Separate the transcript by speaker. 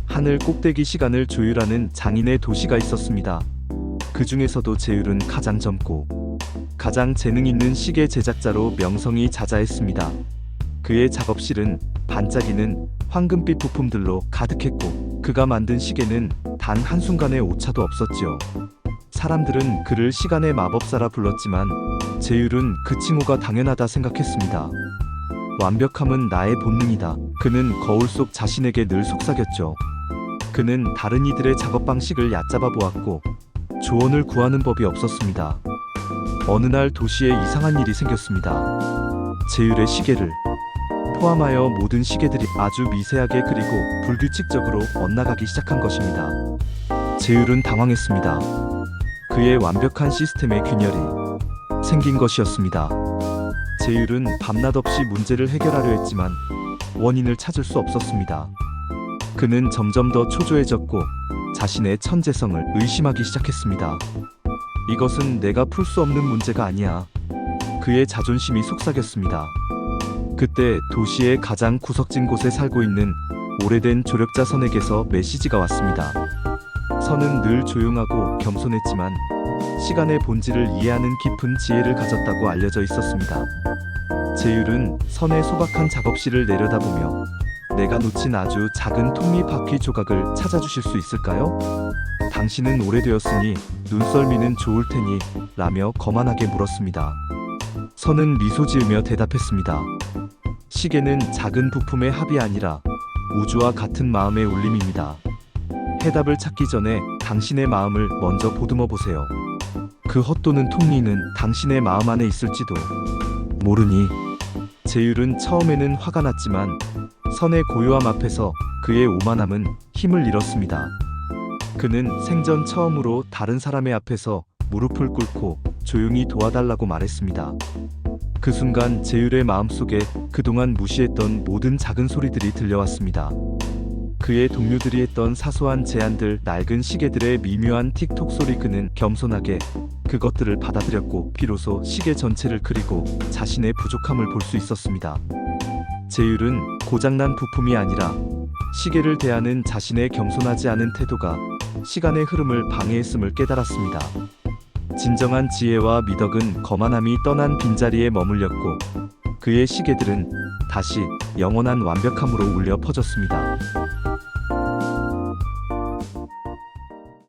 Speaker 1: 하늘 꼭대기 시간을 조율하는 장인의 도시가 있었습니다. 그 중에서도 제율은 가장 젊고 가장 재능 있는 시계 제작자로 명성이 자자했습니다. 그의 작업실은 반짝이는 황금빛 부품들로 가득했고 그가 만든 시계는 단 한순간의 오차도 없었지요. 사람들은 그를 시간의 마법사라 불렀지만 제율은 그 칭호가 당연하다 생각했습니다. 완벽함은 나의 본능이다. 그는 거울 속 자신에게 늘 속삭였죠. 그는 다른 이들의 작업 방식을 얕잡아 보았고 조언을 구하는 법이 없었습니다. 어느 날 도시에 이상한 일이 생겼습니다. 제율의 시계를 포함하여 모든 시계들이 아주 미세하게 그리고 불규칙적으로 엇나가기 시작한 것입니다. 제율은 당황했습니다. 그의 완벽한 시스템의 균열이 생긴 것이었습니다. 제율은 밤낮 없이 문제를 해결하려 했지만 원인을 찾을 수 없었습니다. 그는 점점 더 초조해졌고 자신의 천재성을 의심하기 시작했습니다. 이것은 내가 풀 수 없는 문제가 아니야. 그의 자존심이 속삭였습니다. 그때 도시의 가장 구석진 곳에 살고 있는 오래된 조력자 선에게서 메시지가 왔습니다. 선은 늘 조용하고 겸손했지만 시간의 본질을 이해하는 깊은 지혜를 가졌다고 알려져 있었습니다. 제율은 선의 소박한 작업실을 내려다보며 내가 놓친 아주 작은 톱니 바퀴 조각을 찾아주실 수 있을까요? 당신은 오래되었으니 눈썰미는 좋을 테니 라며 거만하게 물었습니다. 선은 미소 지으며 대답했습니다. 시계는 작은 부품의 합이 아니라 우주와 같은 마음의 울림입니다. 해답을 찾기 전에 당신의 마음을 먼저 보듬어 보세요. 그 헛도는 톱니는 당신의 마음 안에 있을지도 모르니. 제율은 처음에는 화가 났지만 선의 고요함 앞에서 그의 오만함은 힘을 잃었습니다. 그는 생전 처음으로 다른 사람의 앞에서 무릎을 꿇고 조용히 도와달라고 말했습니다. 그 순간 제율의 마음속에 그동안 무시했던 모든 작은 소리들이 들려왔습니다. 그의 동료들이 했던 사소한 제안들, 낡은 시계들의 미묘한 틱톡 소리. 그는 겸손하게 그것들을 받아들였고 비로소 시계 전체를 그리고 자신의 부족함을 볼 수 있었습니다. 제율은 고장난 부품이 아니라 시계를 대하는 자신의 겸손하지 않은 태도가 시간의 흐름을 방해했음을 깨달았습니다. 진정한 지혜와 미덕은 거만함이 떠난 빈자리에 머물렸고 그의 시계들은 다시 영원한 완벽함으로 울려 퍼졌습니다.